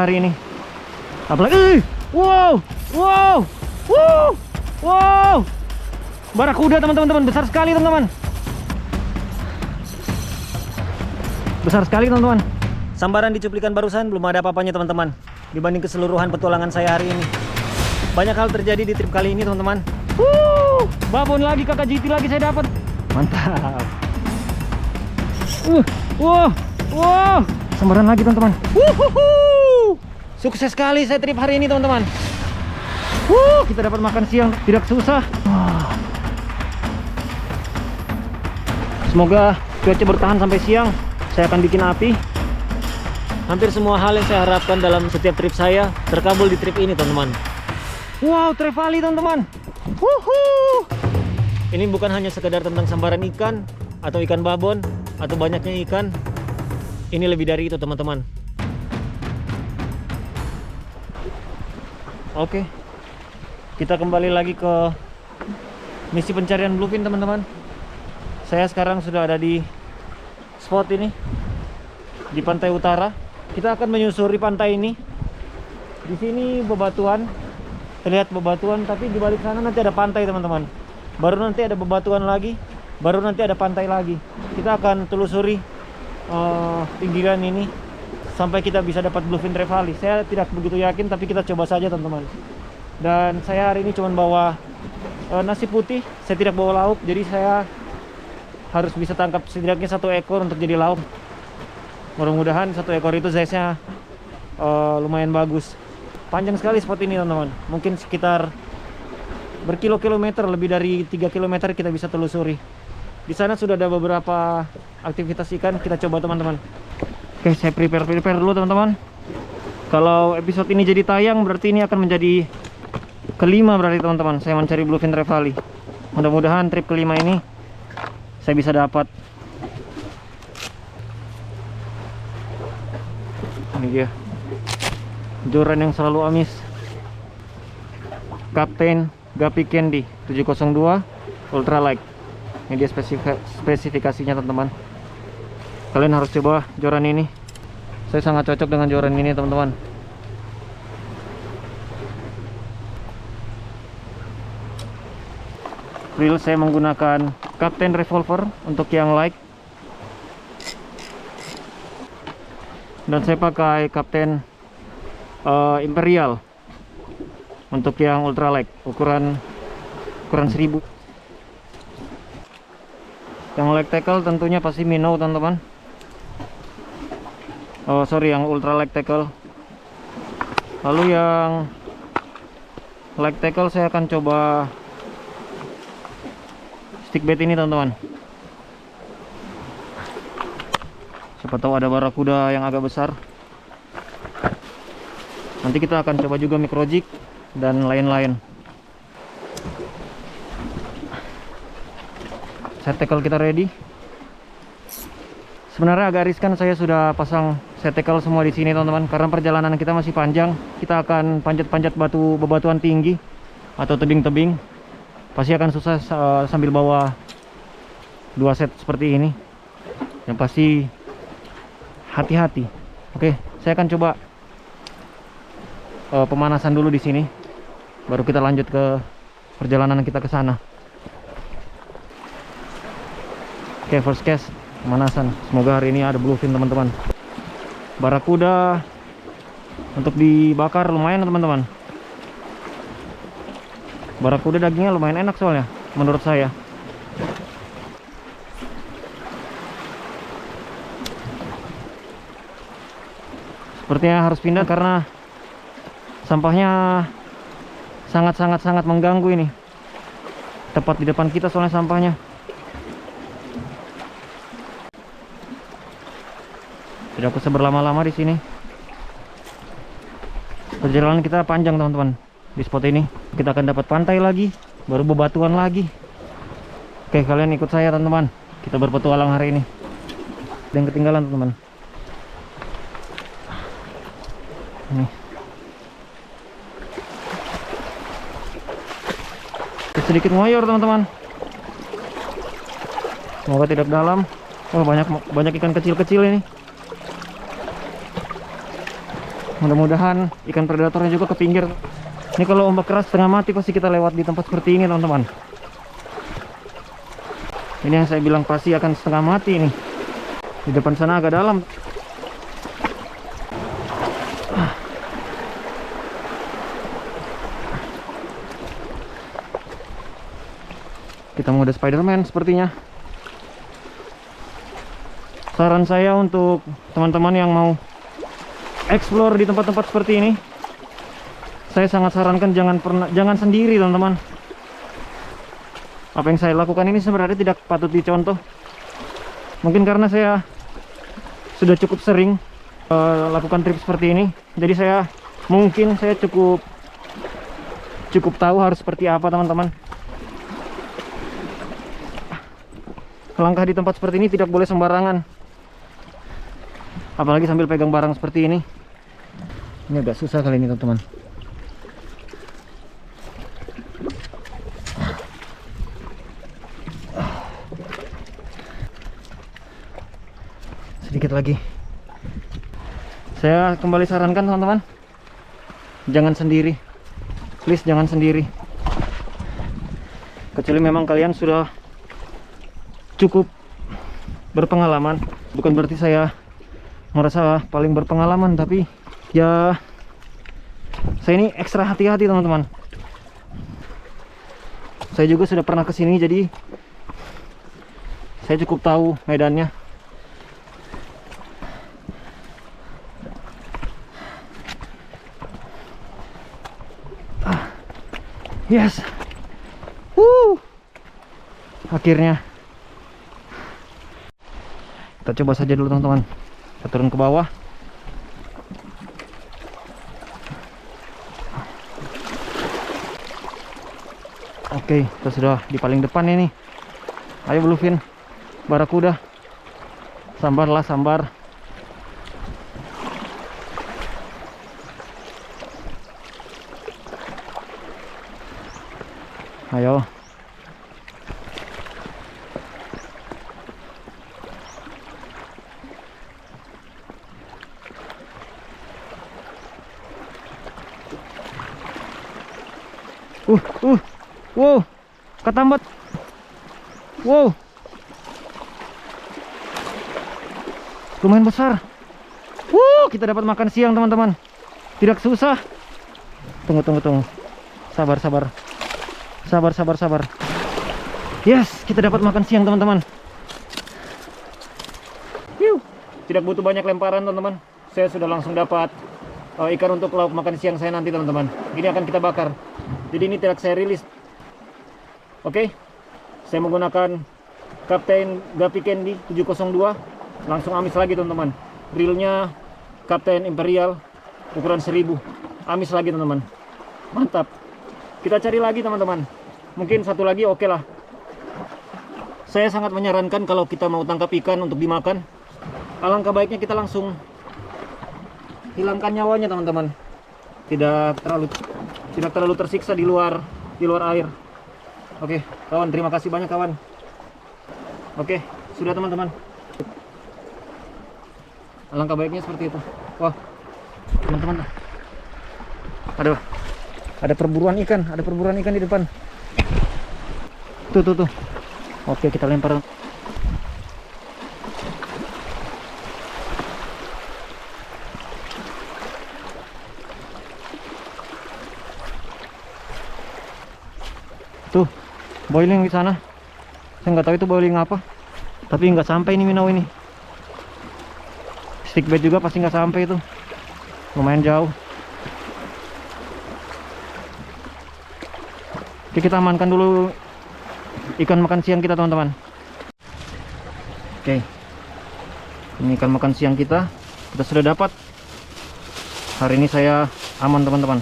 hari ini. Apalagi, wow, barakuda teman-teman, besar sekali teman-teman. Besar sekali teman-teman. Sambaran di cuplikan barusan belum ada apa-apanya teman-teman dibanding keseluruhan petualangan saya hari ini. Banyak hal terjadi di trip kali ini teman-teman. Babon lagi, kakak GT lagi saya dapat. Mantap. Wow, sambaran lagi teman-teman. Sukses sekali saya trip hari ini teman-teman. Kita dapat makan siang tidak susah. Semoga cuaca bertahan sampai siang. Saya akan bikin api. Hampir semua hal yang saya harapkan dalam setiap trip saya terkabul di trip ini teman-teman. Wow, Trevally teman-teman. Ini bukan hanya sekedar tentang sambaran ikan atau ikan babon atau banyaknya ikan. Ini lebih dari itu teman-teman. Oke, kita kembali lagi ke misi pencarian bluefin teman-teman. Saya sekarang sudah ada di spot ini di pantai utara. Kita akan menyusuri pantai ini. Di sini bebatuan, terlihat bebatuan, tapi di balik sana nanti ada pantai teman-teman. Baru nanti ada bebatuan lagi, baru nanti ada pantai lagi. Kita akan telusuri pinggiran ini sampai kita bisa dapat bluefin Trevally. Saya tidak begitu yakin, tapi kita coba saja teman-teman. Dan saya hari ini cuma bawa nasi putih, saya tidak bawa lauk, jadi saya harus bisa tangkap setidaknya 1 ekor untuk jadi lauk. Mudah-mudahan 1 ekor itu size-nya lumayan bagus. Panjang sekali spot ini teman-teman, mungkin sekitar berkilo-kilometer, lebih dari 3 km kita bisa telusuri. Di sana sudah ada beberapa aktivitas ikan, kita coba teman-teman. Oke, saya prepare dulu teman-teman. Kalau episode ini jadi tayang, berarti ini akan menjadi kelima berarti teman-teman saya mencari bluefin Trevally. Mudah-mudahan trip kelima ini saya bisa dapat. Ini dia joran yang selalu amis, Kapten Guppy Candy 702 Ultralight. Ini dia spesifikasinya teman-teman. Kalian harus coba joran ini. Saya sangat cocok dengan joran ini teman-teman. Reel saya menggunakan Kapten Revolver untuk yang light, dan saya pakai Kapten Imperial untuk yang ultralight, ukuran 1000. Yang light tackle tentunya pasti minnow teman-teman. Yang ultralight tackle. Lalu yang light tackle saya akan coba stickbait ini teman-teman. Siapa tahu ada barakuda yang agak besar. Nanti kita akan coba juga micro jig dan lain-lain. Set tackle kita ready. Sebenarnya agak riskan, saya sudah pasang set tackle semua di sini teman-teman, karena perjalanan kita masih panjang. Kita akan panjat-panjat bebatuan tinggi atau tebing-tebing. Pasti akan susah sambil bawa 2 set seperti ini. Yang pasti hati-hati. Oke, saya akan coba pemanasan dulu di sini. Baru kita lanjut ke perjalanan kita ke sana. Oke, first cast pemanasan. Semoga hari ini ada bluefin teman-teman. Barakuda untuk dibakar lumayan teman-teman. Barakuda dagingnya lumayan enak soalnya menurut saya. Sepertinya harus pindah karena sampahnya sangat mengganggu ini. Tepat di depan kita soalnya sampahnya. Tidak usah berlama-lama di sini. Perjalanan kita panjang teman-teman. Di spot ini kita akan dapat pantai lagi, baru bebatuan lagi. Oke, kalian ikut saya teman-teman. Kita berpetualang hari ini. Ada yang ketinggalan teman-teman. Ini. Sedikit ngoyor teman-teman. Semoga tidak dalam. Oh, banyak ikan kecil-kecil ini. Mudah-mudahan ikan predatornya juga ke pinggir. Ini kalau ombak keras setengah mati pasti kita lewat di tempat seperti ini teman-teman. Ini yang saya bilang pasti akan setengah mati nih. Di depan sana agak dalam. Kita mau ada Spiderman sepertinya. Saran saya untuk teman-teman yang mau explore di tempat-tempat seperti ini, saya sangat sarankan jangan sendiri teman-teman. Apa yang saya lakukan ini sebenarnya tidak patut dicontoh. Mungkin karena saya sudah cukup sering lakukan trip seperti ini, jadi mungkin saya cukup tahu harus seperti apa teman-teman. Langkah di tempat seperti ini tidak boleh sembarangan, apalagi sambil pegang barang seperti ini. Ini agak susah kali ini teman-teman. Sedikit lagi. Saya kembali sarankan teman-teman, jangan sendiri, please jangan sendiri. Kecuali memang kalian sudah cukup berpengalaman. Bukan berarti saya merasa paling berpengalaman, tapi ya saya ini ekstra hati-hati teman-teman. Saya juga sudah pernah kesini, jadi saya cukup tahu medannya. Yes. Akhirnya kita coba saja dulu teman-teman. Kita turun ke bawah. Oke, kita sudah di paling depan ini. Ayo Bluefin, Barakuda, sambarlah sambar. Ayo. Wow, ketambat. Wow, lumayan besar. Kita dapat makan siang teman-teman. Tidak susah. Tunggu. Sabar. Yes, kita dapat makan siang teman-teman. Tidak butuh banyak lemparan teman-teman. Saya sudah langsung dapat ikan untuk lauk makan siang saya nanti teman-teman. Ini akan kita bakar. Jadi ini tidak saya rilis. Oke, saya menggunakan Captain Guppy Candy 702. Langsung amis lagi teman-teman. Reelnya Captain Imperial ukuran 1000. Amis lagi teman-teman. Mantap. Kita cari lagi teman-teman. Mungkin satu lagi oke lah. Saya sangat menyarankan kalau kita mau tangkap ikan untuk dimakan, alangkah baiknya kita langsung hilangkan nyawanya teman-teman. Tidak terlalu tersiksa di luar air. Oke, kawan, terima kasih banyak kawan. Oke, sudah teman-teman. Alangkah baiknya seperti itu. Wah, teman-teman. Aduh, ada perburuan ikan di depan. Tuh. Oke, kita lempar. Tuh, boiling di sana. Saya nggak tahu itu boiling apa, tapi nggak sampai ini minnow ini. Stick bait juga pasti nggak sampai itu. Lumayan jauh. Oke, kita amankan dulu ikan makan siang kita teman-teman. Oke, ini ikan makan siang kita sudah dapat. Hari ini saya aman teman-teman.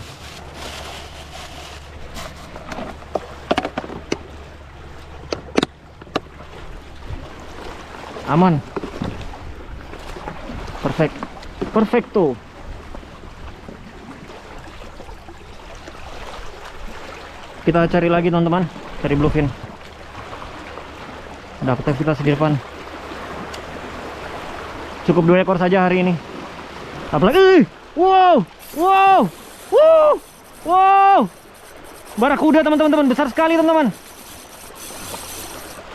Aman. Perfecto. Kita cari lagi teman-teman, cari bluefin. Ada aktivitas di depan. Cukup 2 ekor saja hari ini. Apalagi, wow, Wow. Wow. Wow. Barakuda teman-teman, besar sekali teman-teman.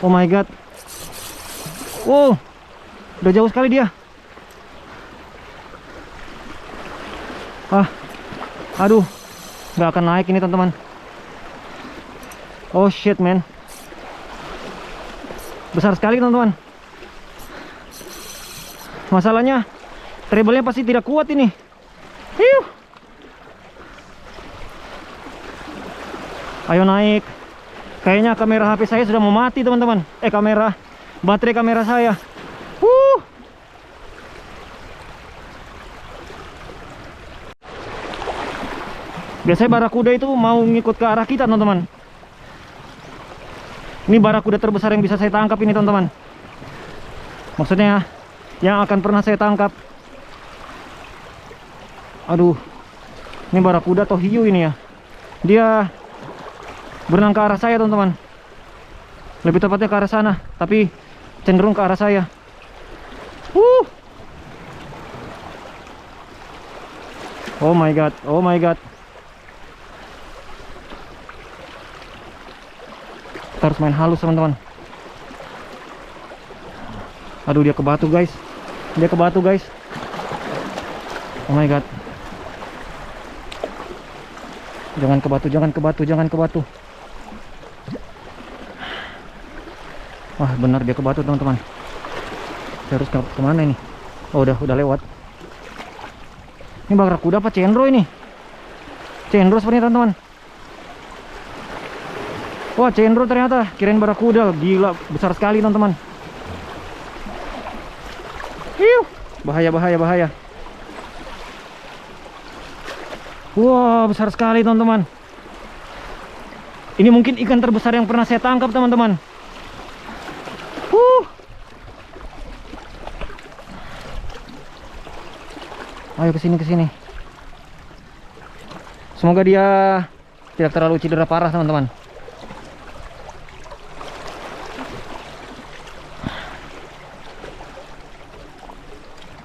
Oh my god. Wow. Udah jauh sekali dia. Aduh. Nggak akan naik ini teman-teman. Oh shit man. Besar sekali teman-teman. Masalahnya treble-nya pasti tidak kuat ini. Hiu. Ayo naik. Kayaknya kamera HP saya sudah mau mati teman-teman. Baterai kamera saya. Biasanya barakuda itu mau ngikut ke arah kita teman-teman. Ini barakuda terbesar yang bisa saya tangkap ini teman-teman. Maksudnya yang akan pernah saya tangkap. Aduh. Ini barakuda atau hiu ini ya. Dia berenang ke arah saya teman-teman. Lebih tepatnya ke arah sana, tapi cenderung ke arah saya. Oh my god, oh my god. Kita harus main halus teman-teman. Aduh, dia ke batu guys. Dia ke batu guys. Oh my god. Jangan ke batu, jangan ke batu, jangan ke batu. Wah benar dia ke batu teman-teman. Saya harus kemana ini? Oh udah lewat. Ini barakuda apa cendro ini? Cendro sepertinya teman-teman. Wah cendro ternyata, kirain barakuda. Gila, besar sekali teman-teman. Bahaya, bahaya, bahaya. Wah besar sekali teman-teman. Ini mungkin ikan terbesar yang pernah saya tangkap teman-teman. Ayo kesini, kesini. Semoga dia tidak terlalu cedera parah teman-teman.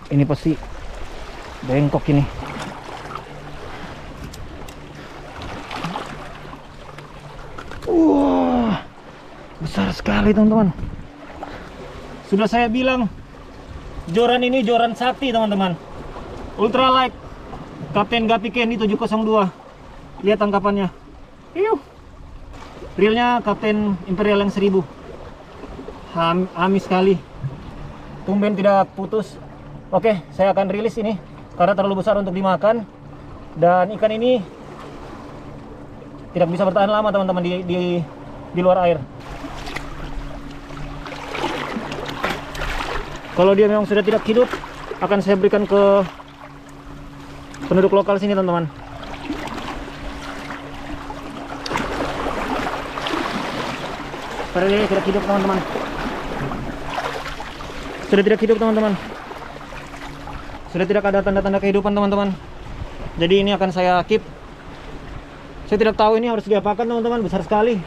Ini pasti bengkok ini. Wah, besar sekali teman-teman. Sudah saya bilang, joran ini joran sakti teman-teman. Ultralight Kapten Guppy Candy 702. Lihat tangkapannya. Reelnya Kapten Imperial yang 1000. Amis sekali. Tumben tidak putus. Oke, saya akan rilis ini karena terlalu besar untuk dimakan. Dan ikan ini tidak bisa bertahan lama teman-teman di luar air. Kalau dia memang sudah tidak hidup, akan saya berikan ke penduduk lokal sini teman-teman. Padahal dia tidak hidup teman-teman. Sudah tidak hidup teman-teman. Sudah tidak ada tanda-tanda kehidupan teman-teman. Jadi ini akan saya keep. Saya tidak tahu ini harus diapakan teman-teman, besar sekali.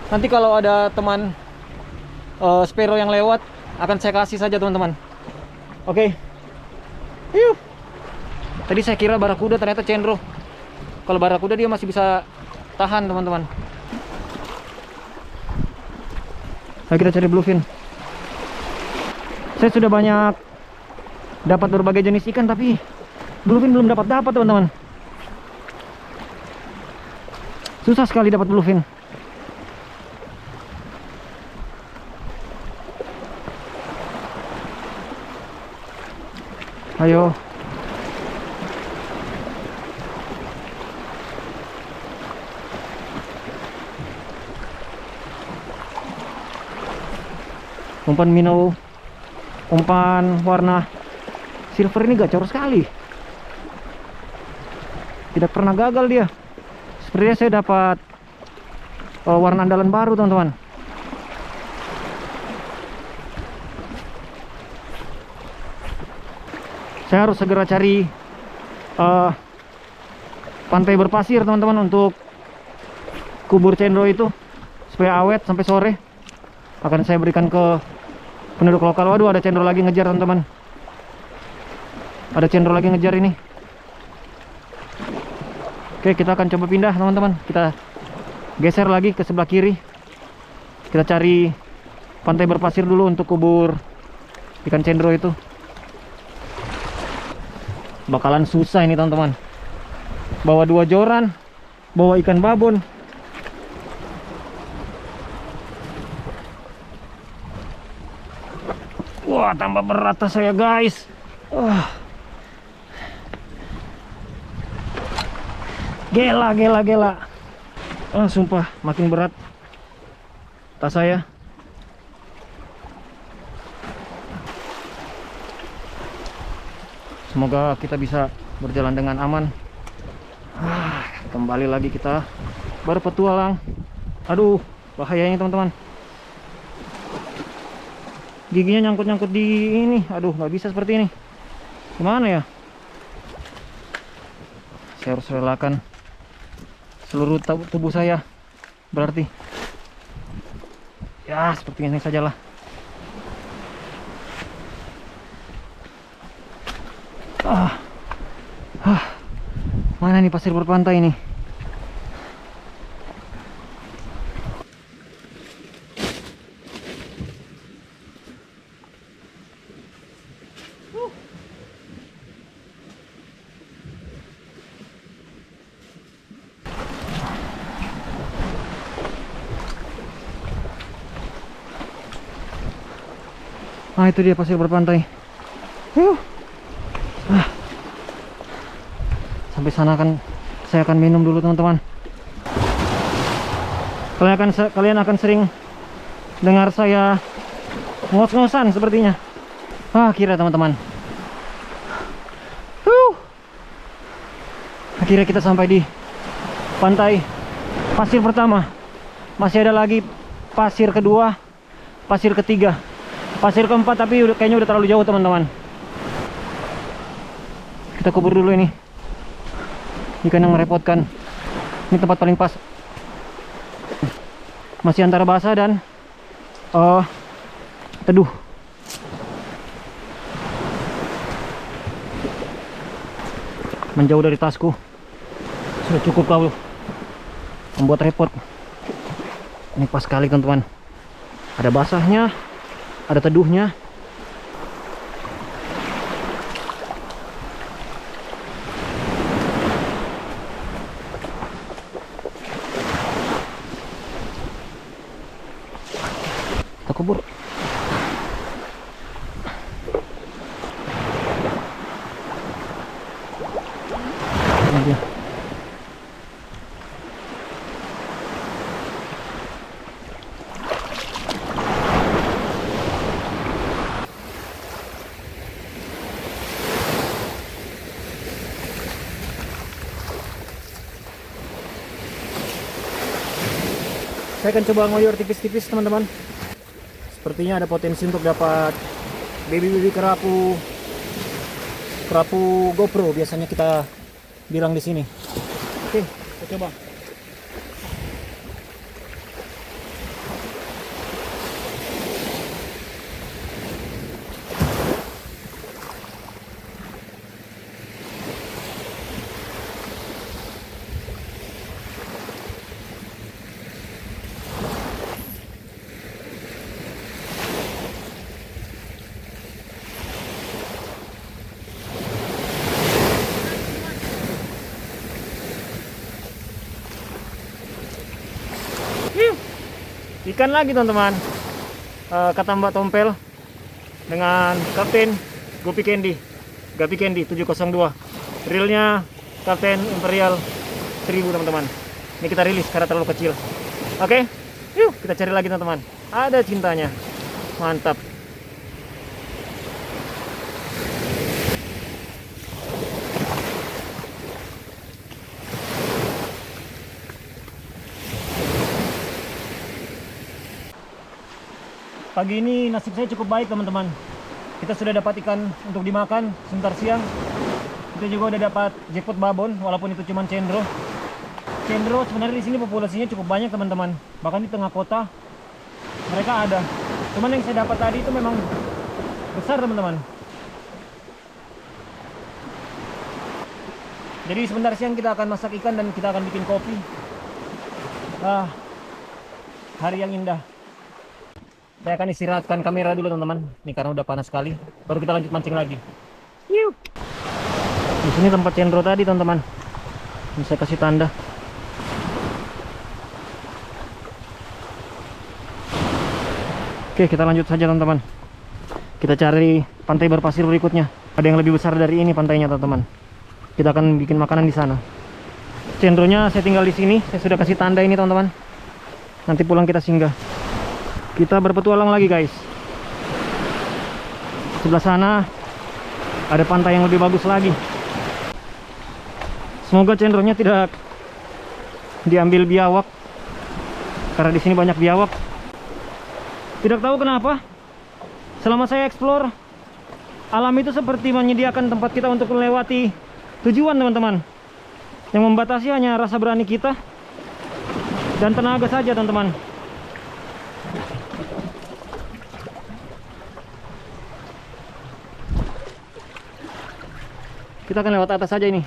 Nanti kalau ada teman Sparrow yang lewat, akan saya kasih saja teman-teman. Oke. Tadi saya kira barakuda, ternyata cendro. Kalau barakuda dia masih bisa tahan teman-teman. Ayo kita cari bluefin. Saya sudah banyak dapat berbagai jenis ikan, tapi bluefin belum dapat teman-teman. Susah sekali dapat bluefin. Ayo. Umpan minnow, umpan warna silver ini gacor sekali. Tidak pernah gagal dia. Sepertinya saya dapat warna andalan baru teman-teman. Saya harus segera cari pantai berpasir teman-teman untuk kubur cendro itu supaya awet sampai sore. Akan saya berikan ke penduduk lokal. Waduh, ada cendro lagi ngejar teman-teman. Ada cendro lagi ngejar ini. Oke, kita akan coba pindah teman-teman. Kita geser lagi ke sebelah kiri. Kita cari pantai berpasir dulu untuk kubur ikan cendro itu. Bakalan susah ini teman-teman. Bawa 2 joran, bawa ikan babon. Wah, tambah berat tas saya guys. Gela. Sumpah makin berat tas saya. Semoga kita bisa berjalan dengan aman. Kembali lagi kita berpetualang. Aduh, bahaya ini teman-teman. Giginya nyangkut-nyangkut di ini. Aduh, nggak bisa seperti ini. Gimana ya? Saya harus relakan seluruh tubuh saya. Berarti ya seperti ini sajalah. Mana nih pasir berpantai ini? Itu dia pasir berpantai. Sampai sana saya akan minum dulu teman-teman. Kalian akan sering dengar saya ngos-ngosan sepertinya. Akhirnya teman-teman. Akhirnya kita sampai di pantai pasir pertama. Masih ada lagi pasir kedua, pasir ketiga, pasir keempat, tapi kayaknya udah terlalu jauh teman-teman. Kita kubur dulu ini ikan yang merepotkan. Ini tempat paling pas. Masih antara basah dan teduh. Menjauh dari tasku sudah cukup kau membuat repot. Ini pas sekali teman-teman. Ada basahnya, ada teduhnya. Kita kubur. Ini dia. Saya akan coba ngoyor tipis-tipis teman-teman. Sepertinya ada potensi untuk dapat baby kerapu GoPro biasanya kita bilang di sini. Oke, kita coba. Ikan lagi teman-teman. Kata Mbak Tompel dengan Kapten Guppy Candy, Guppy Candy 702. Reelnya Kapten Imperial 1000 teman-teman. Ini kita rilis karena terlalu kecil. Oke, yuk kita cari lagi teman-teman. Ada cintanya, mantap. Pagi ini nasib saya cukup baik teman-teman. Kita sudah dapat ikan untuk dimakan sebentar siang. Kita juga udah dapat jackpot babon, walaupun itu cuma cendro. Cendro sebenarnya di sini populasinya cukup banyak teman-teman. Bahkan di tengah kota mereka ada. Cuman yang saya dapat tadi itu memang besar teman-teman. Jadi sebentar siang kita akan masak ikan dan kita akan bikin kopi. Hari yang indah. Saya akan istirahatkan kamera dulu teman-teman. Ini karena udah panas sekali. Baru kita lanjut mancing lagi. Yuk. Di sini tempat Cendro tadi teman-teman. Ini saya kasih tanda. Oke, kita lanjut saja teman-teman. Kita cari pantai berpasir berikutnya. Ada yang lebih besar dari ini pantainya teman-teman. Kita akan bikin makanan di sana. Cendronya saya tinggal di sini. Saya sudah kasih tanda ini teman-teman. Nanti pulang kita singgah. Kita berpetualang lagi guys. Sebelah sana ada pantai yang lebih bagus lagi. Semoga cendronya tidak diambil biawak, karena di sini banyak biawak. Tidak tahu kenapa, selama saya explore, alam itu seperti menyediakan tempat kita untuk melewati tujuan teman-teman. Yang membatasi hanya rasa berani kita dan tenaga saja teman-teman. Kita akan lewat atas saja ini.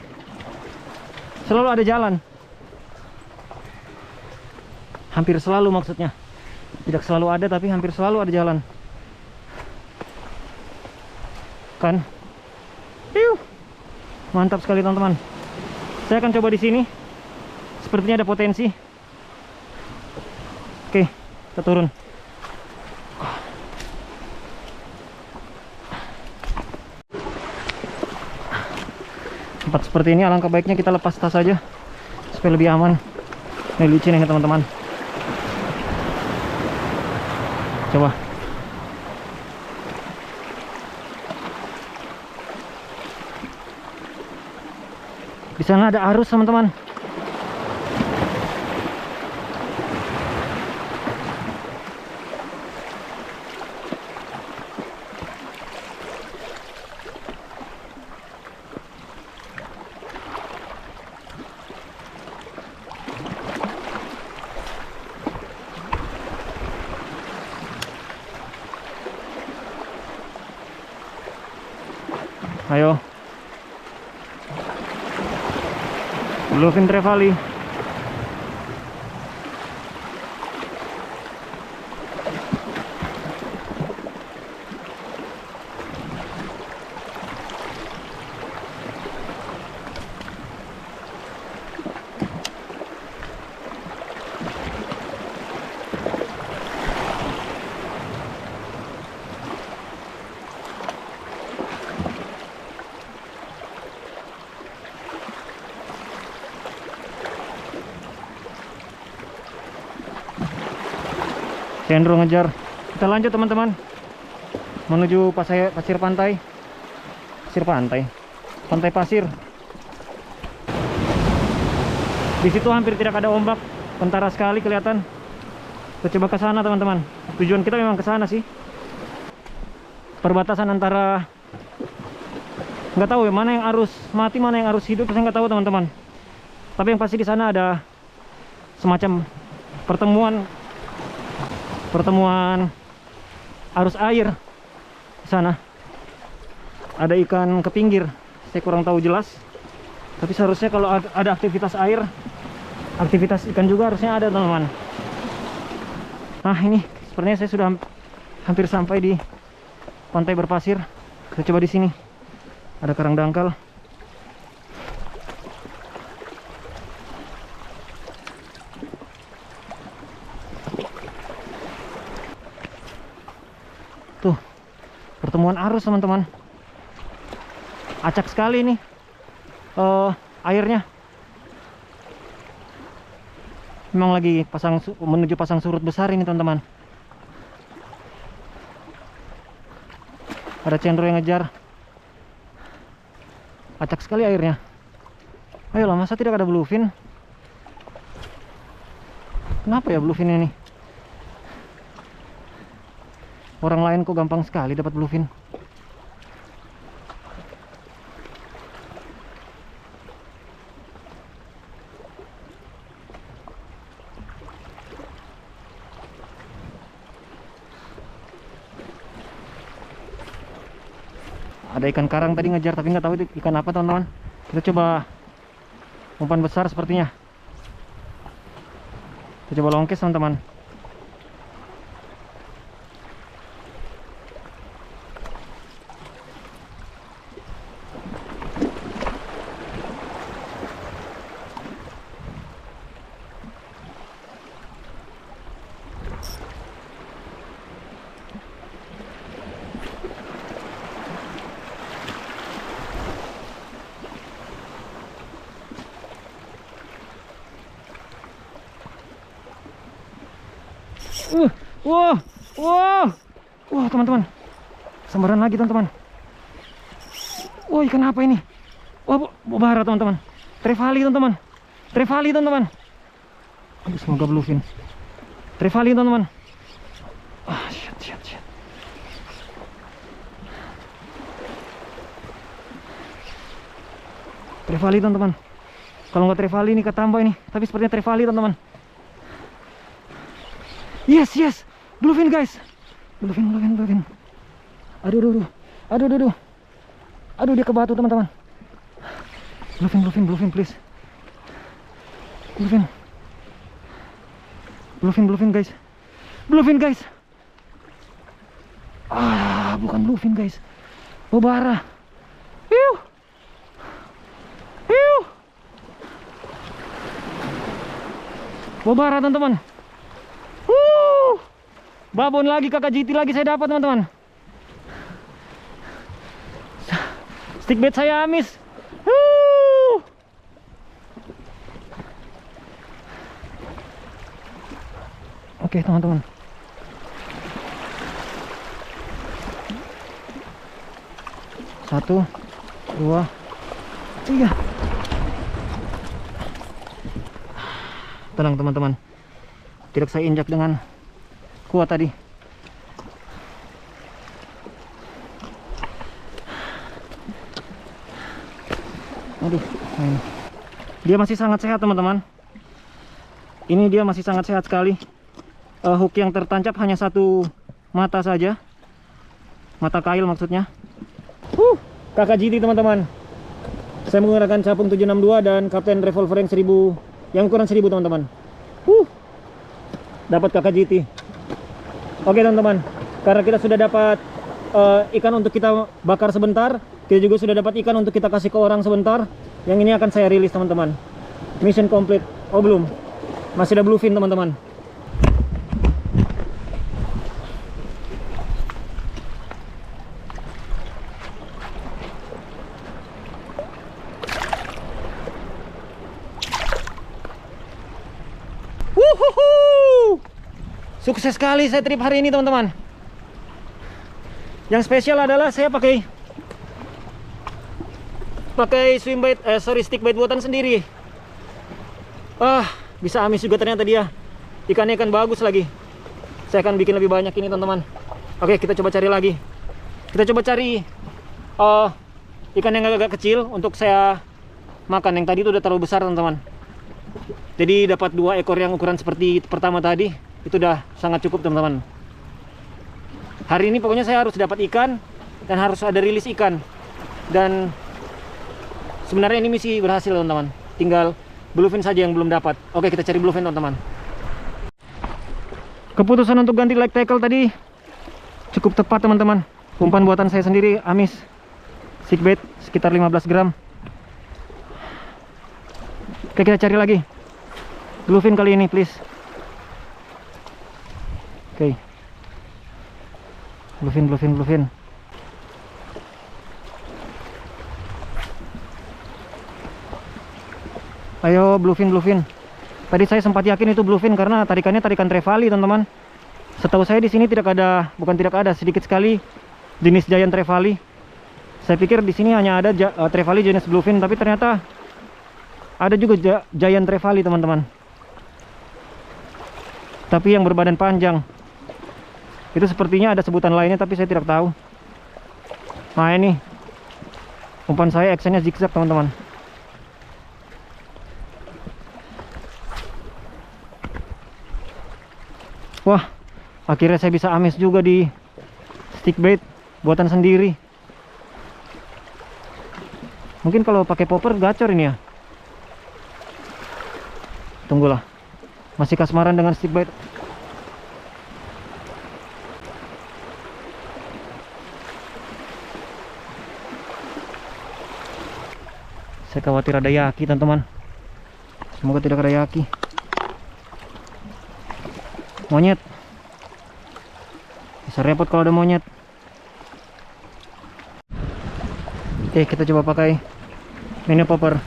Selalu ada jalan. Hampir selalu maksudnya. Tidak selalu ada, tapi hampir selalu ada jalan. Kan? Mantap sekali teman-teman. Saya akan coba di sini. Sepertinya ada potensi. Oke, kita turun. Tempat seperti ini alangkah baiknya kita lepas tas saja supaya lebih aman. Ini licin ya teman-teman. Coba. Di sana ada arus teman-teman. Ayo, Bluefin Trevally. Cendro ngejar. Kita lanjut teman-teman, menuju pasir pantai. Pantai pasir. Di situ hampir tidak ada ombak, kentara sekali kelihatan. Kita coba ke sana teman-teman. Tujuan kita memang ke sana sih. Perbatasan antara, nggak tahu ya mana yang arus mati, mana yang arus hidup, saya nggak tahu teman-teman. Tapi yang pasti di sana ada semacam pertemuan arus air di sana. Ada ikan ke pinggir, saya kurang tahu jelas. Tapi seharusnya kalau ada aktivitas air, aktivitas ikan juga harusnya ada teman-teman. Nah ini sepertinya saya sudah hampir sampai di pantai berpasir. Kita coba di sini. Ada karang dangkal. Tuh, pertemuan arus teman-teman. Acak sekali nih airnya. Memang lagi menuju pasang surut besar ini teman-teman. Ada cendro yang ngejar. Acak sekali airnya. Ayolah, masa tidak ada bluefin? Kenapa ya bluefin ini? Orang lain kok gampang sekali dapat bluefin. Ada ikan karang tadi ngejar, tapi nggak tahu itu ikan apa teman-teman. Kita coba Umpan besar sepertinya. Kita coba longkes teman-teman. Wah, wah, wah teman-teman, sambaran lagi teman-teman. Wah, ikan apa ini? Wah, bara teman-teman. Trevally teman-teman. Trevally teman-teman. Aduh, semoga bluefin. Trevally teman-teman. Ah, shit. Trevally teman-teman. Kalau nggak Trevally ini ketambah ini, tapi sepertinya Trevally teman-teman. Yes. Bluefin guys. Bluefin. Aduh. Aduh, dia ke batu teman-teman. Bluefin please. Bluefin guys. Bluefin guys. Ah, bukan bluefin guys. Bobara. Hiu. Bobara teman-teman. Babon lagi, kakak JT lagi saya dapat teman-teman. Stickbait saya amis. Oke teman-teman. Satu, dua, tiga. Tenang teman-teman. Tidak saya injak dengan kuat tadi. Aduh, ini. Dia masih sangat sehat teman-teman. Ini dia masih sangat sehat sekali. Hook yang tertancap hanya satu mata saja. Mata kail maksudnya. Kakak GT teman-teman. Saya menggunakan capung 762 dan Kapten revolver yang 1000, yang ukuran 1000 teman-teman. Dapat kakak GT. Oke teman-teman, karena kita sudah dapat ikan untuk kita bakar sebentar, kita juga sudah dapat ikan untuk kita kasih ke orang sebentar. Yang ini akan saya rilis teman-teman. Mission complete. Oh belum, masih ada bluefin teman-teman. Sukses sekali saya trip hari ini teman-teman. Yang spesial adalah saya pakai swim bait, stick bait buatan sendiri. Bisa amis juga ternyata dia. Ikannya ikan bagus lagi. Saya akan bikin lebih banyak ini teman-teman. Oke, kita coba cari lagi. Kita coba cari ikan yang agak kecil untuk saya makan. Yang tadi itu udah terlalu besar teman-teman. Jadi dapat 2 ekor yang ukuran seperti pertama tadi. Itu udah sangat cukup teman-teman. Hari ini pokoknya saya harus dapat ikan dan harus ada rilis ikan. Dan sebenarnya ini misi berhasil teman-teman. Tinggal bluefin saja yang belum dapat. Oke, kita cari bluefin teman-teman. Keputusan untuk ganti leg tackle tadi cukup tepat teman-teman. Umpan buatan saya sendiri, amis. Stickbait sekitar 15 gram. Oke, kita cari lagi bluefin kali ini please. Oke. Bluefin. Ayo bluefin. Tadi saya sempat yakin itu bluefin karena tarikannya tarikan Trevally teman-teman. Setahu saya di sini sedikit sekali jenis giant Trevally. Saya pikir di sini hanya ada Trevally jenis bluefin, tapi ternyata ada juga giant Trevally teman-teman. Tapi yang berbadan panjang. Itu sepertinya ada sebutan lainnya tapi saya tidak tahu. Nah ini umpan saya actionnya zigzag teman-teman. Wah, akhirnya saya bisa amis juga di stick bait buatan sendiri. Mungkin kalau pakai popper gacor ini ya. Tunggulah. Masih kasmaran dengan stick bait. Saya khawatir ada yaki, teman-teman. Semoga tidak ada yaki. Monyet. Bisa repot kalau ada monyet. Oke, kita coba pakai mini popper.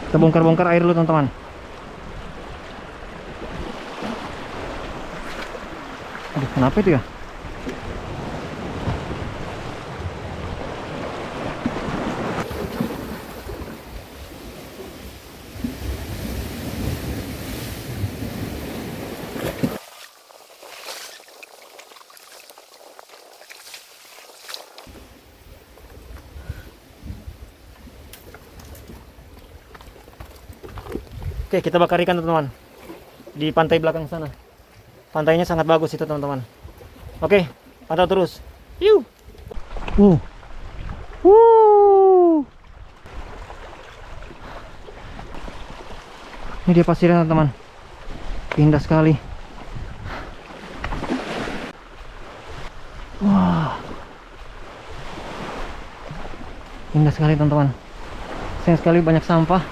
Kita bongkar-bongkar air dulu, teman-teman. Aduh, kenapa itu ya? Oke, kita bakar ikan, teman-teman, di pantai belakang sana. Pantainya sangat bagus itu, teman-teman. Oke, pantau terus. Yuh. Ini dia pasirnya, teman-teman. Indah sekali. Wah. Indah sekali, teman-teman. Sayang sekali banyak sampah.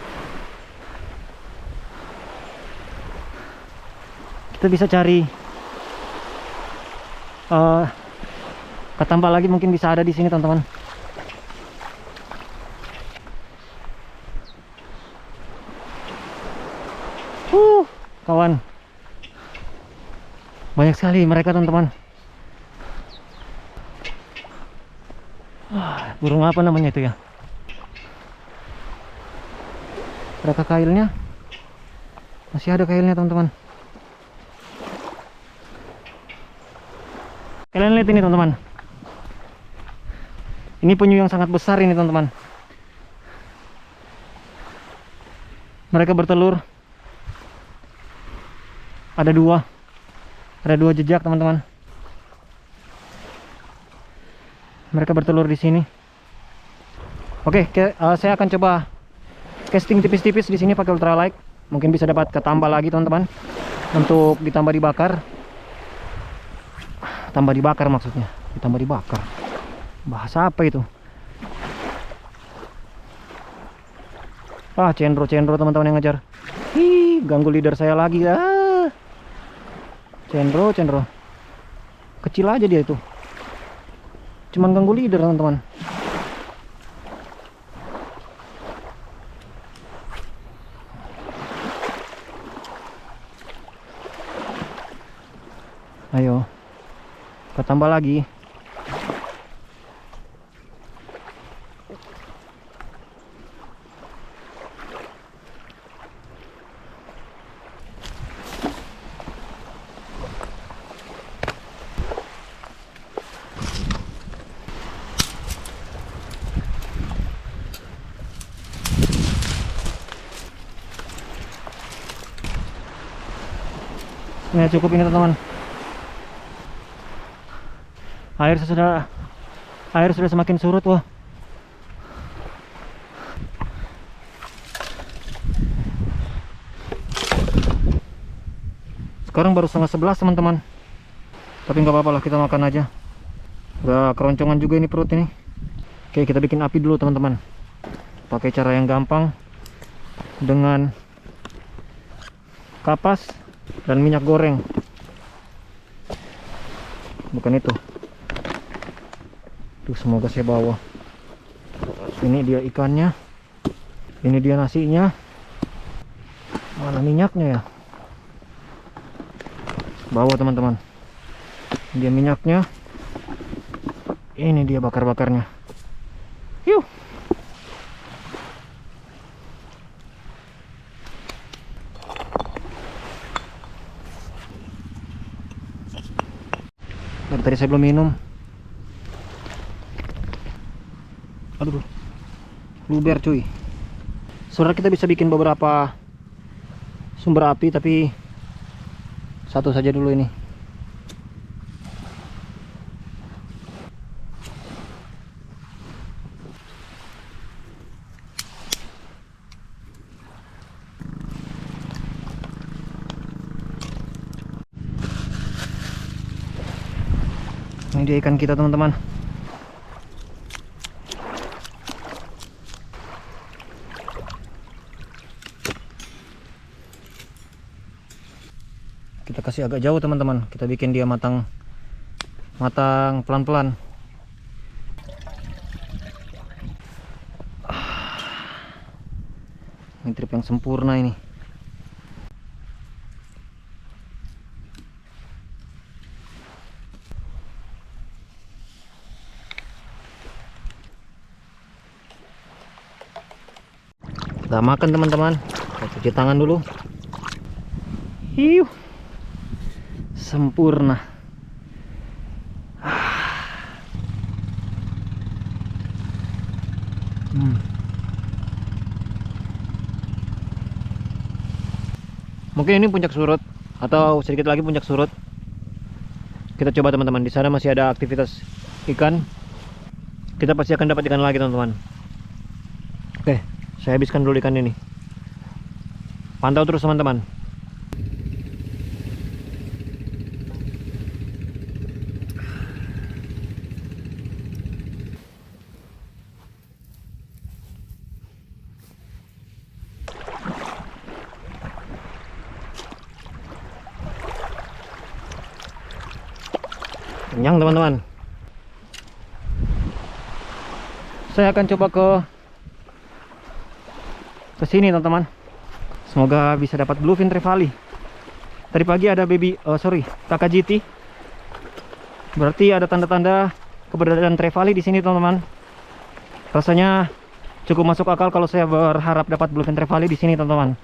Kita bisa cari ketambah lagi, mungkin bisa ada di sini, teman-teman. Kawan, banyak sekali mereka, teman-teman. Burung apa namanya itu ya? Mereka kailnya masih ada, kailnya, teman-teman. Kalian lihat ini, teman-teman. Ini penyu yang sangat besar ini, teman-teman. Mereka bertelur. Ada dua jejak, teman-teman. Mereka bertelur di sini. Oke, saya akan coba casting tipis-tipis di sini pakai ultralight. Mungkin bisa dapat ketambah lagi, teman-teman, untuk ditambah dibakar. Tambah dibakar maksudnya, ditambah dibakar. Bahasa apa itu? Cendro, teman-teman yang ngejar. Ganggu leader saya lagi. Cendro. Kecil aja dia itu. Cuman ganggu leader, teman-teman. Ayo. Tambah lagi. Nah, cukup ini, teman-teman. Air sudah semakin surut. Wah. Sekarang baru 10:30, teman-teman. Tapi nggak apa-apa lah, kita makan aja. Udah keroncongan juga ini perut ini. Oke, kita bikin api dulu, teman-teman. Pakai cara yang gampang, dengan kapas dan minyak goreng. Bukan itu. Tuh, semoga saya bawa. Ini dia ikannya. Ini dia nasinya. Mana minyaknya ya? Bawa, teman-teman. Dia minyaknya. Ini dia bakar-bakarnya. Yuk. Dari tadi saya belum minum. Aduh, luber cuy. Sebenarnya kita bisa bikin beberapa sumber api, tapi satu saja dulu ini. Ini dia ikan kita teman-teman. Kita kasih agak jauh teman-teman. Kita bikin dia matang pelan-pelan. Ini trip yang sempurna ini. Kita makan teman-teman. Kita cuci tangan dulu. Hiu, sempurna. Mungkin ini puncak surut atau sedikit lagi puncak surut. Kita coba teman-teman. Di sana masih ada aktivitas ikan. Kita pasti akan dapat ikan lagi teman-teman. Oke, saya habiskan dulu ikan ini. Pantau terus teman-teman. Kenyang teman-teman. Saya akan coba ke sini teman-teman. Semoga bisa dapat bluefin trevally. Tadi pagi ada kakak GT. Berarti ada tanda-tanda keberadaan trevally di sini teman-teman. Rasanya cukup masuk akal kalau saya berharap dapat bluefin trevally di sini teman-teman.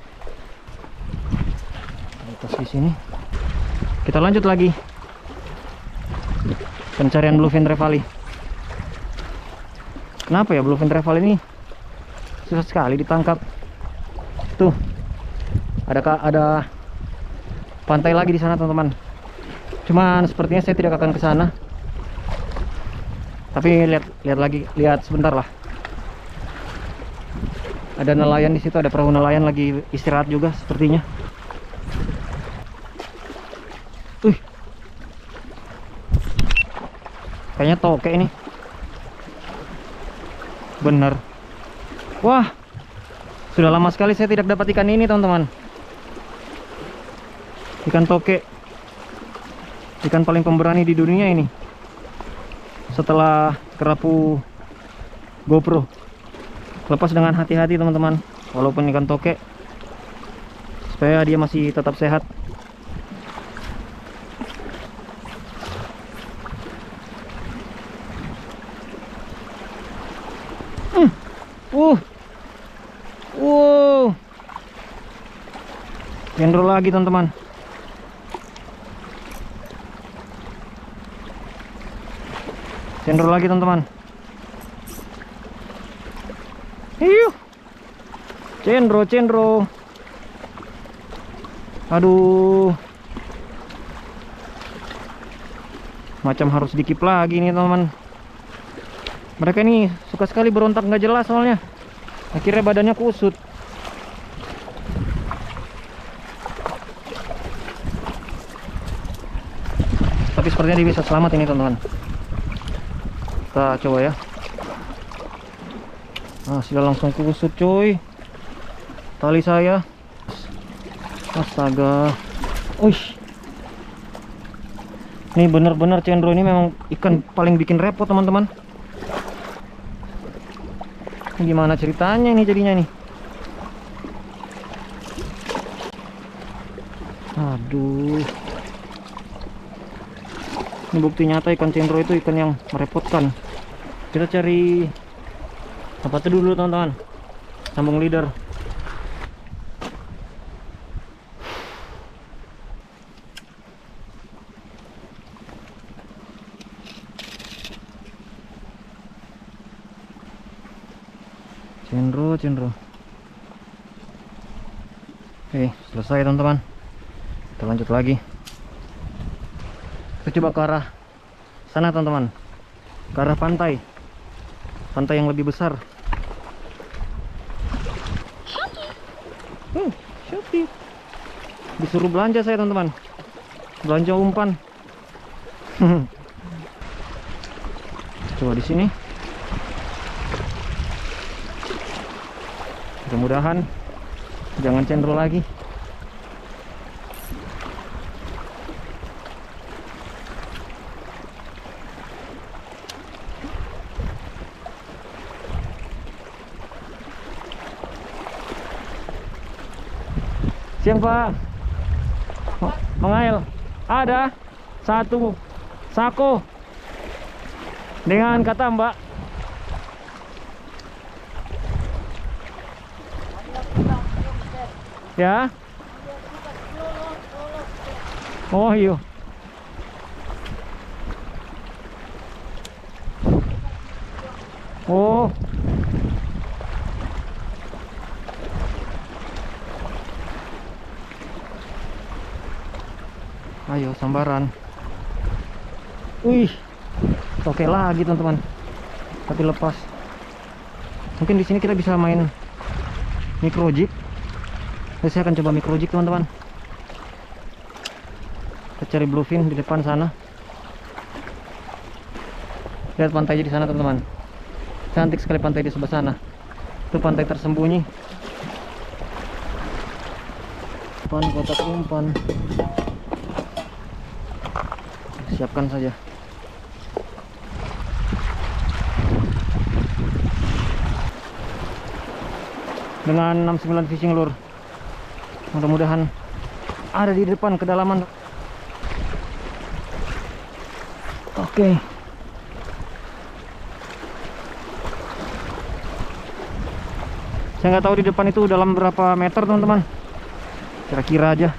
Atas di sini. Kita lanjut lagi pencarian bluefin trevally. Kenapa ya bluefin trevally ini susah sekali ditangkap? Tuh, ada pantai lagi di sana teman-teman. Cuman sepertinya saya tidak akan ke sana. Tapi lihat sebentar lah. Ada nelayan di situ, ada perahu nelayan lagi istirahat juga sepertinya. Kayaknya toke ini. Bener. Wah, sudah lama sekali saya tidak dapat ikan ini teman-teman. Ikan toke. Ikan paling pemberani di dunia ini. Setelah kerapu GoPro. Lepas dengan hati-hati teman-teman. Walaupun ikan toke, supaya dia masih tetap sehat. Wow. Cendro lagi teman-teman. Cendro lagi teman-teman. Hiu. Cendro. Aduh. Macam harus dikip lagi nih teman-teman. Mereka ini suka sekali berontak nggak jelas soalnya. Akhirnya badannya kusut. Tapi sepertinya dia bisa selamat ini teman-teman. Kita coba ya. Nah, sudah langsung kusut coy. Tali saya. Astaga. Uish. Ini benar-benar cendro ini memang ikan paling bikin repot teman-teman. Gimana ceritanya ini jadinya nih? Aduh. Ini bukti nyata ikan cendro itu ikan yang merepotkan. Kita cari apa tuh dulu teman-teman. Sambung leader. Cendro. Oke, selesai teman-teman. Kita lanjut lagi. Kita coba ke arah sana teman-teman. Ke arah pantai. Pantai yang lebih besar. Shopee. Disuruh belanja saya teman-teman. Belanja umpan. Coba di sini. Mudah-mudahan jangan cendro lagi. Siang Pak. Mengail. Ada satu sako dengan kata Mbak. Ya. Oh iya. Oh. Ayo sambaran. Wih. Oke lagi teman-teman. Tapi lepas. Mungkin di sini kita bisa main micro jig. Saya akan coba micro jig teman-teman. Kita cari bluefin di depan sana. Lihat pantainya di sana teman-teman. Cantik sekali pantai di sebelah sana. Itu pantai tersembunyi. Umpan, kotak umpan. Siapkan saja. Dengan 69 fishing lure. Mudah-mudahan ada di depan kedalaman. Oke. Saya nggak tahu di depan itu dalam berapa meter teman-teman. Kira-kira aja.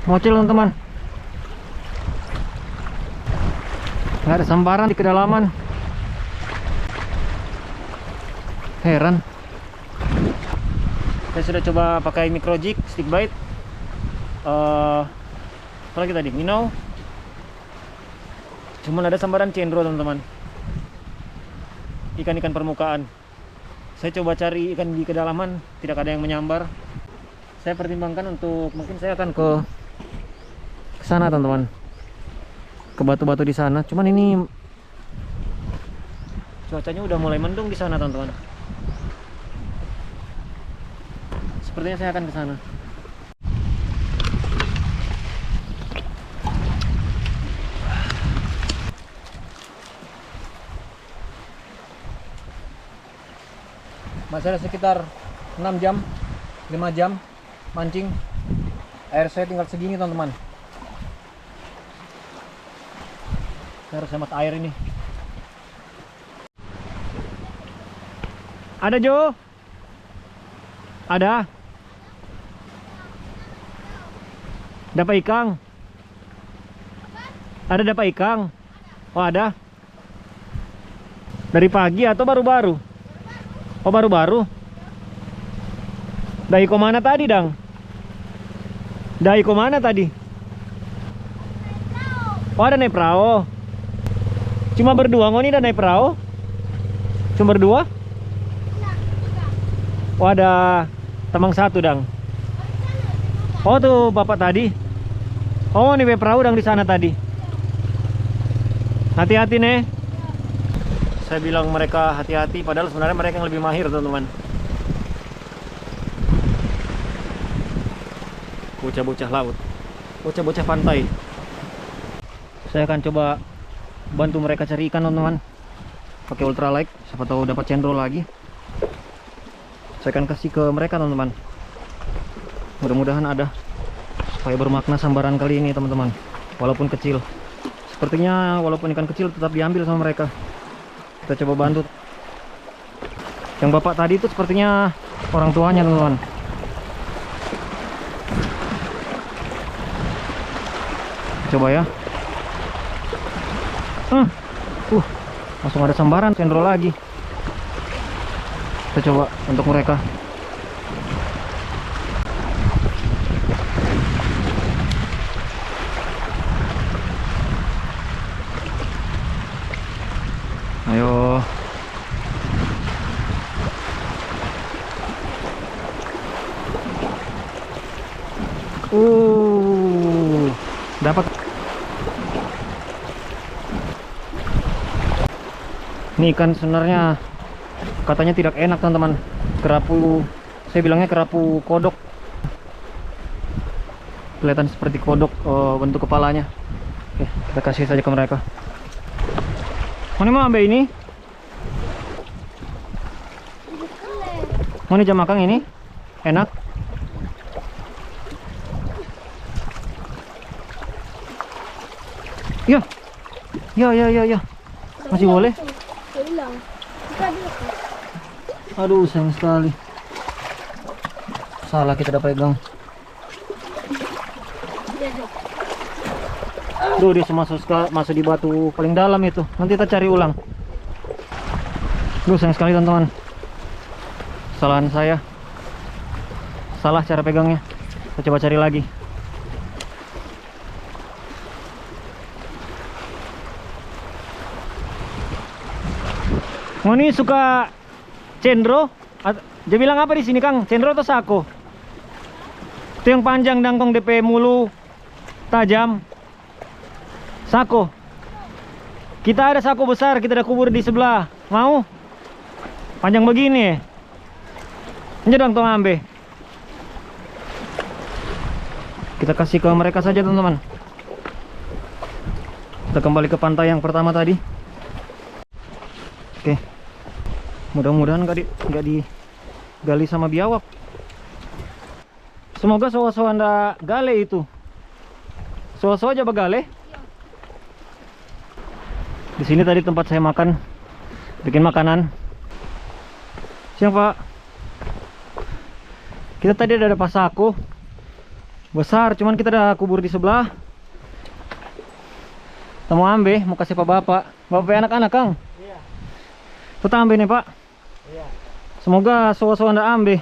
Mocil teman-teman. Nggak ada sambaran di kedalaman. Heran. Saya sudah coba pakai micro jig, stick bait. Apa lagi tadi? Minnow. Cuman ada sambaran cendro teman-teman. Ikan-ikan permukaan. Saya coba cari ikan di kedalaman, tidak ada yang menyambar. Saya pertimbangkan untuk mungkin saya akan ke sana teman-teman, ke batu-batu di sana. Cuman ini cuacanya udah mulai mendung di sana teman-teman. Sepertinya saya akan ke sana. Masih ada sekitar 6 jam 5 jam mancing. Air saya tinggal segini teman-teman. Saya harus hemat air ini. Ada Jo? Ada? Dapat ikan? Ada dapat ikan? Oh ada? Dari pagi atau baru-baru? Oh baru-baru? Dari kemana tadi Dang? Dari kemana tadi? Oh ada naik perahu. Cuma berdua ngoni dan naik perahu? Cuma berdua? Oh ada tamang satu Dang. Oh tuh bapak tadi. Oh nih perahu Dang di sana tadi. Hati-hati nih. Saya bilang mereka hati-hati, padahal sebenarnya mereka yang lebih mahir teman-teman. Bocah-bocah laut, bocah-bocah pantai. Saya akan coba bantu mereka cari ikan teman-teman, pakai ultralight. Siapa tahu dapat cendro lagi. Saya akan kasih ke mereka teman-teman. Mudah-mudahan ada, supaya bermakna sambaran kali ini teman-teman. Walaupun kecil, sepertinya walaupun ikan kecil tetap diambil sama mereka. Kita coba bantu. Yang bapak tadi itu sepertinya orang tuanya teman-teman. Coba ya. Langsung ada sambaran cendro lagi. Kita coba untuk mereka. Ayo. Dapat. Ini ikan sebenarnya katanya tidak enak teman-teman. Kerapu, saya bilangnya kerapu kodok. Kelihatan seperti kodok bentuk kepalanya. Oke, kita kasih saja ke mereka. Mana mau ambil ini? Mau nih jam makan ini? Enak? Ya. Ya. Masih boleh? Aduh, sayang sekali. Salah kita udah pegang. Duh, dia masuk di batu paling dalam itu. Nanti kita cari ulang. Duh, sayang sekali teman-teman. Kesalahan saya. Salah cara pegangnya. Kita coba cari lagi. Ngoni suka cendro? Dia bilang apa di sini, Kang? Cendro atau sako? Itu yang panjang dangkong DP mulu tajam. Sako. Kita ada sako besar, kita ada kubur di sebelah. Mau? Panjang begini. Ini dong tong ambe. Kita kasih ke mereka saja teman-teman. Kita kembali ke pantai yang pertama tadi. Oke. Mudah-mudahan nggak digali sama biawak. Semoga soa-soa anda gale itu. Soa-soa aja bagale. Di sini tadi tempat saya makan, bikin makanan. Siang Pak. Kita tadi ada pasako besar, cuman kita ada kubur di sebelah. Kita mau ambil, mau kasih Pak Bapak. Bapak anak-anak Kang. Iya. Kita ambil nih Pak. Iya. Semoga soa-soa anda ambil.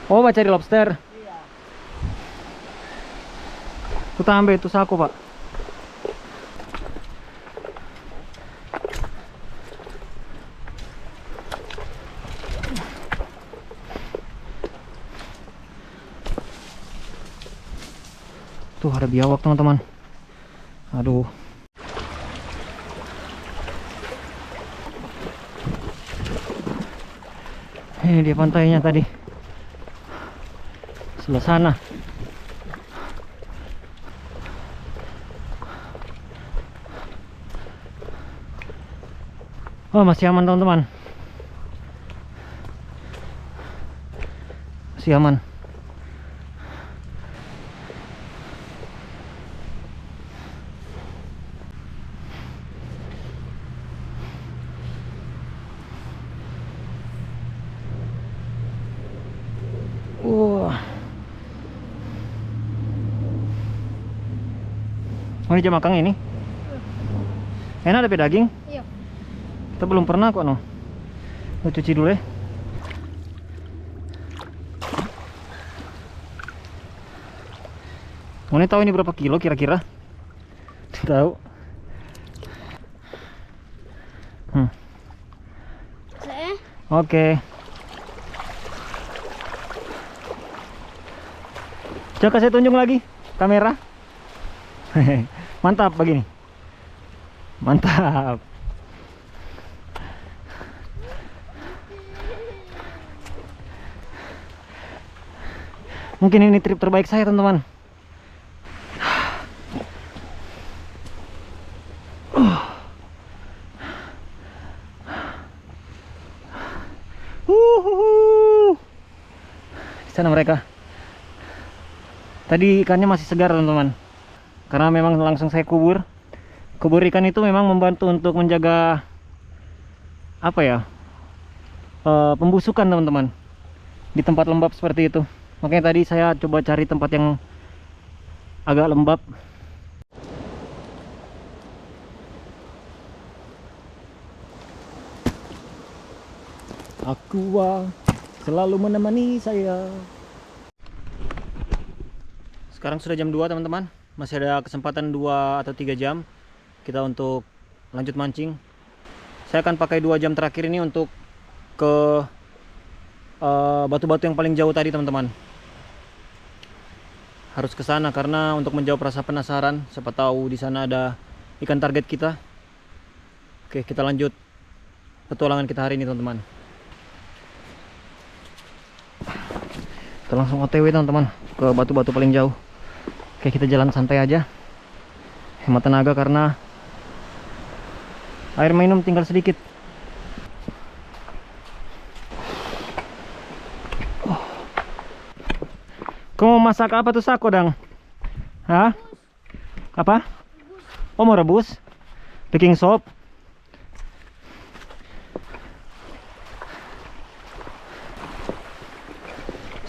Oh, Pak cari lobster. Iya. Kita ambil itu saku Pak. Tuh ada biawak teman-teman. Aduh. Ini dia pantainya tadi. Sebelah sana. Oh, masih aman teman-teman. Masih aman. Oh, ini jam makan ini? Enak ada daging? Iya. Kita belum pernah kok no. Kita cuci dulu ya. Mau tahu ini berapa kilo kira-kira? Tahu? Oke. Coba saya tunjuk lagi kamera. Mantap begini. Mantap. Mungkin ini trip terbaik saya teman-teman. Di sana mereka. Tadi ikannya masih segar teman-teman. Karena memang langsung saya kubur. Kubur ikan itu memang membantu untuk menjaga apa ya? Pembusukan teman-teman. Di tempat lembab seperti itu. Makanya tadi saya coba cari tempat yang agak lembab. Aqua selalu menemani saya. Sekarang sudah jam 2 teman-teman. Masih ada kesempatan 2 atau 3 jam kita untuk lanjut mancing. Saya akan pakai 2 jam terakhir ini untuk ke batu-batu yang paling jauh tadi teman-teman. Harus ke sana karena untuk menjawab rasa penasaran, siapa tahu di sana ada ikan target kita. Oke, kita lanjut petualangan kita hari ini teman-teman. Kita langsung OTW teman-teman ke batu-batu paling jauh. Oke, kita jalan santai aja, hemat tenaga karena air minum tinggal sedikit. Kamu mau masak apa tuh Sako dang? Hah? Apa? Oh, mau rebus? Baking sop?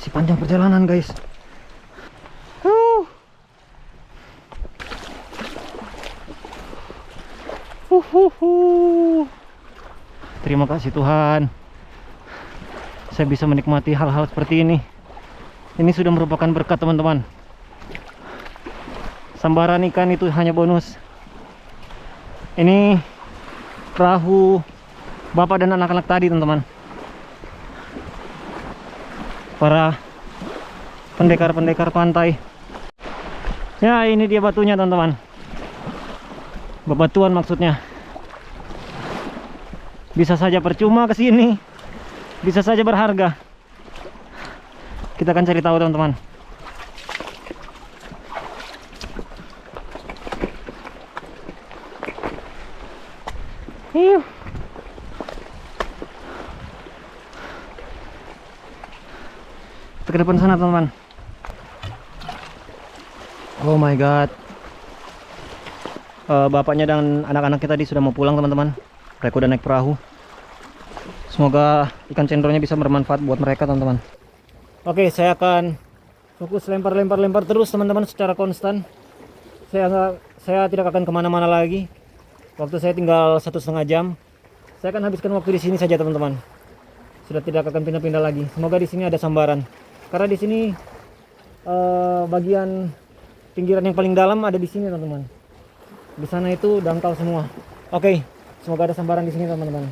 Si panjang perjalanan guys. Terima kasih Tuhan, saya bisa menikmati hal-hal seperti ini. Ini sudah merupakan berkat teman-teman. Sambaran ikan itu hanya bonus. Ini perahu bapak dan anak-anak tadi teman-teman, para pendekar-pendekar pantai. Ya, ini dia batunya teman-teman, bebatuan maksudnya. Bisa saja percuma ke sini, bisa saja berharga. Kita akan cari tahu teman-teman. Kita ke depan sana teman-teman. Oh my god. Bapaknya dan anak-anak kita tadi sudah mau pulang teman-teman. Mereka udah naik perahu. Semoga ikan cendolnya bisa bermanfaat buat mereka teman-teman. Oke, saya akan fokus lempar terus teman-teman secara konstan. Saya tidak akan kemana-mana lagi. Waktu saya tinggal 1,5 jam. Saya akan habiskan waktu di sini saja teman-teman. Sudah tidak akan pindah-pindah lagi. Semoga di sini ada sambaran. Karena di sini bagian pinggiran yang paling dalam ada di sini teman-teman. Di sana itu dangkal semua. Oke, semoga ada sambaran di sini teman-teman.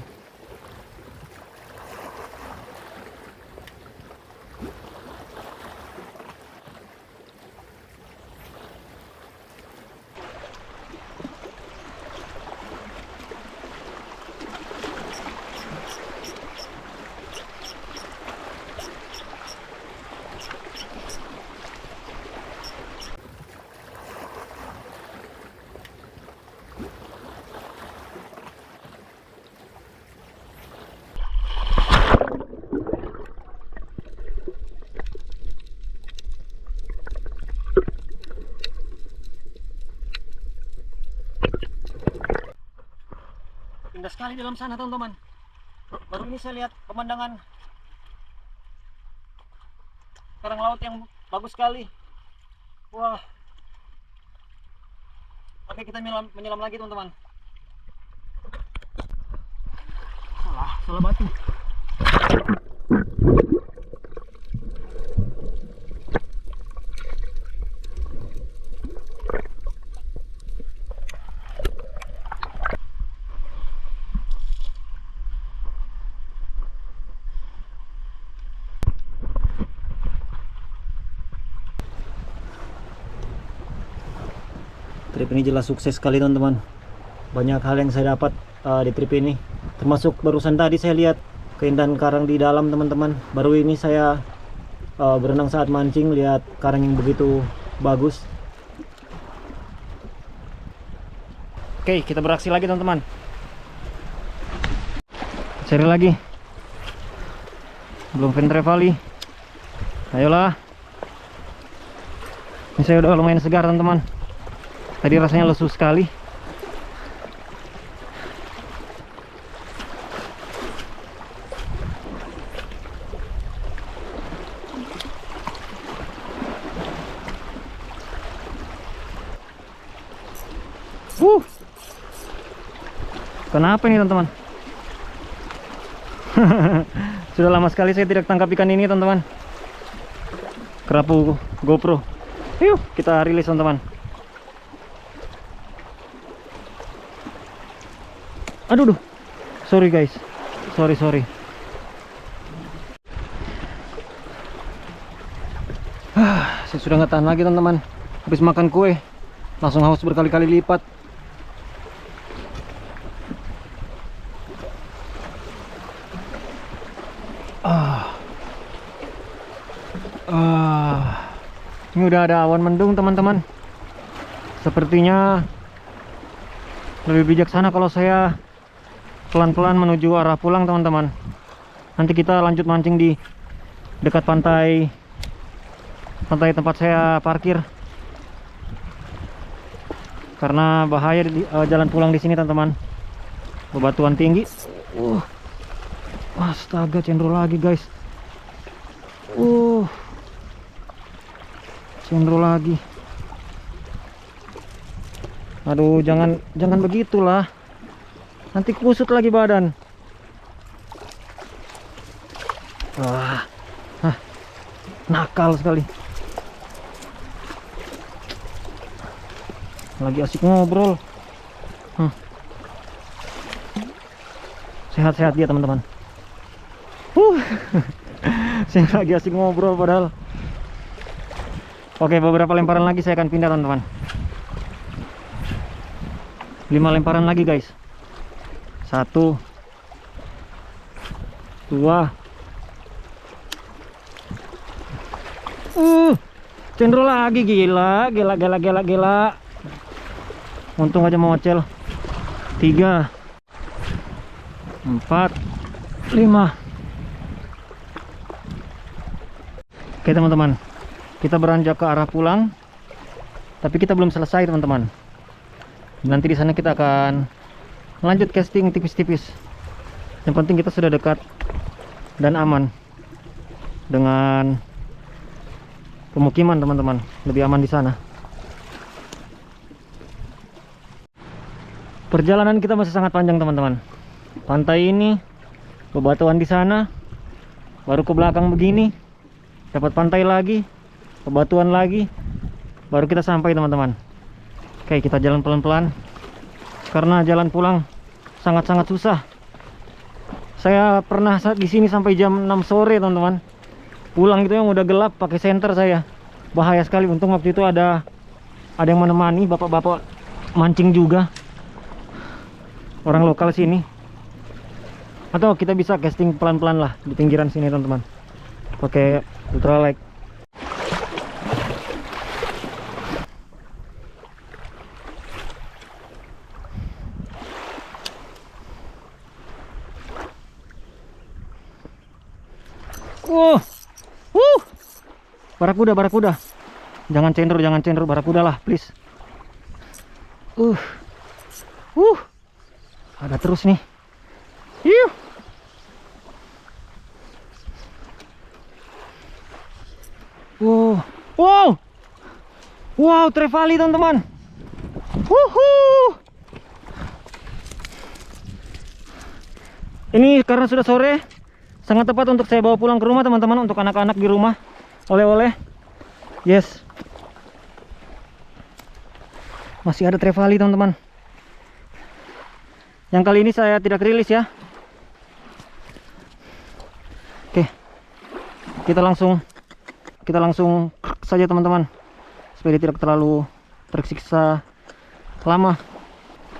Indah sekali dalam sana teman-teman. Baru ini saya lihat pemandangan karang laut yang bagus sekali. Wah. Oke, kita menyelam lagi teman-teman. Salah batu. Trip ini jelas sukses sekali teman-teman. Banyak hal yang saya dapat di trip ini. Termasuk barusan tadi saya lihat keindahan karang di dalam teman-teman. Baru ini saya berenang saat mancing, lihat karang yang begitu bagus. Oke, kita beraksi lagi teman-teman. Cari lagi. Belum Ventrevali. Ayolah. Ini saya udah lumayan segar teman-teman. Tadi rasanya lesu sekali. Kenapa ini teman-teman? Sudah lama sekali saya tidak tangkap ikan ini teman-teman. Kerapu GoPro. Yuk kita rilis teman-teman. Aduh, sorry guys, sorry. Saya sudah nggak tahan lagi teman-teman. Habis makan kue, langsung haus berkali-kali lipat. Ini udah ada awan mendung teman-teman. Sepertinya lebih bijaksana kalau saya pelan-pelan menuju arah pulang teman-teman. Nanti kita lanjut mancing di dekat pantai tempat saya parkir. Karena bahaya di jalan pulang di sini teman-teman. Bebatuan tinggi. Astaga, cendol lagi guys. Cendol lagi. Aduh, jangan begitulah. Nanti kusut lagi badan. Nakal sekali. Lagi asik ngobrol. Sehat-sehat dia teman-teman. Saya lagi asik ngobrol padahal. Oke, beberapa lemparan lagi saya akan pindah teman-teman. 5 lemparan lagi guys. 1 2. Cendol lagi, gila. Untung aja mau ngocel. 3 4 5. Oke teman-teman, kita beranjak ke arah pulang, tapi kita belum selesai teman-teman. Nanti di sana kita akan lanjut casting tipis-tipis. Yang penting kita sudah dekat dan aman dengan pemukiman teman-teman. Lebih aman di sana. Perjalanan kita masih sangat panjang teman-teman. Pantai ini, bebatuan di sana, baru ke belakang begini, dapat pantai lagi, bebatuan lagi, baru kita sampai teman-teman. Oke, kita jalan pelan-pelan karena jalan pulang sangat-sangat susah. Saya pernah di sini sampai jam 6 sore teman-teman. Pulang itu yang udah gelap pakai senter saya. Bahaya sekali. Untung waktu itu ada yang menemani, bapak-bapak mancing juga. Orang lokal sini. Atau kita bisa casting pelan-pelan lah di pinggiran sini teman-teman. Pakai ultralight. Barakuda. Jangan cendro barakuda lah, please. Ada terus nih. Wow, trevally teman-teman. Ini karena sudah sore, sangat tepat untuk saya bawa pulang ke rumah teman-teman, untuk anak-anak di rumah. Oleh-oleh. Yes. Masih ada trevally teman-teman. Yang kali ini saya tidak rilis ya. Oke. Kita langsung saja teman-teman, supaya dia tidak terlalu tersiksa lama.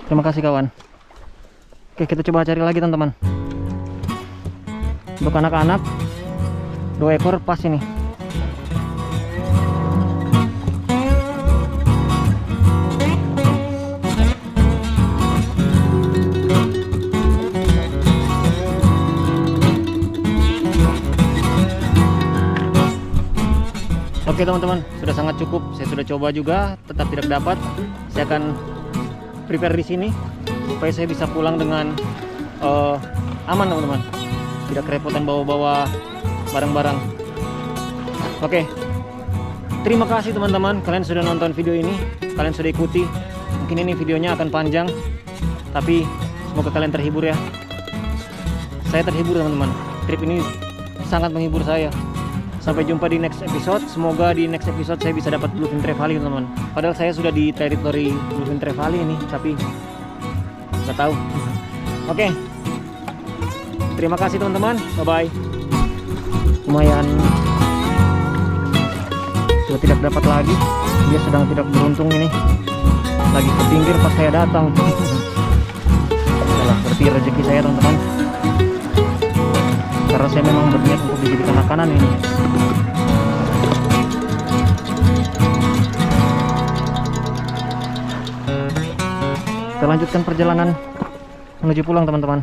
Terima kasih kawan. Oke, kita coba cari lagi teman-teman. Untuk anak-anak 2 ekor pas ini. Oke teman-teman, sudah sangat cukup. Saya sudah coba juga, tetap tidak dapat. Saya akan prepare di sini supaya saya bisa pulang dengan aman teman-teman. Tidak kerepotan bawa-bawa barang-barang. Oke. Terima kasih teman-teman, kalian sudah nonton video ini, kalian sudah ikuti. Mungkin ini videonya akan panjang, tapi semoga kalian terhibur ya. Saya terhibur teman-teman. Trip ini sangat menghibur saya. Sampai jumpa di next episode. Semoga di next episode saya bisa dapat bluefin trevally teman-teman. Padahal saya sudah di teritori bluefin trevally ini, tapi nggak tahu. Oke. Terima kasih teman-teman. Bye bye. Lumayan sudah tidak dapat lagi. Dia sedang tidak beruntung ini, lagi ke pinggir pas saya datang. Yalah, berarti rezeki saya teman-teman, karena saya memang berniat untuk dijadikan makanan ini. Kita lanjutkan perjalanan menuju pulang teman-teman.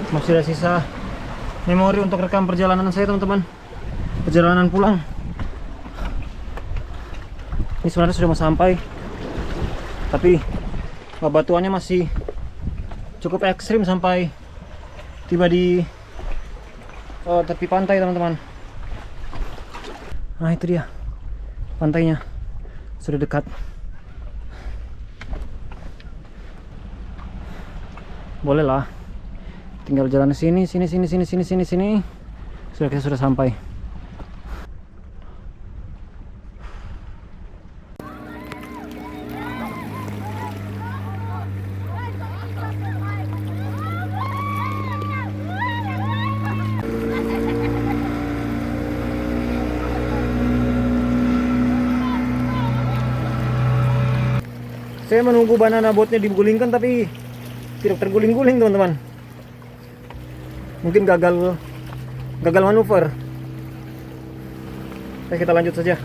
Masih ada sisa memori untuk rekam perjalanan saya teman-teman, perjalanan pulang. Ini sebenarnya sudah mau sampai, tapi bebatuannya masih cukup ekstrim sampai tiba di tepi pantai teman-teman. Nah itu dia pantainya, sudah dekat. Boleh lah, tinggal jalan sini. Kita sudah sampai. Saya menunggu banana boatnya digulingkan, tapi tidak terguling-guling teman-teman. Mungkin gagal manuver. Oke, kita lanjut saja.